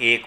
1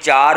4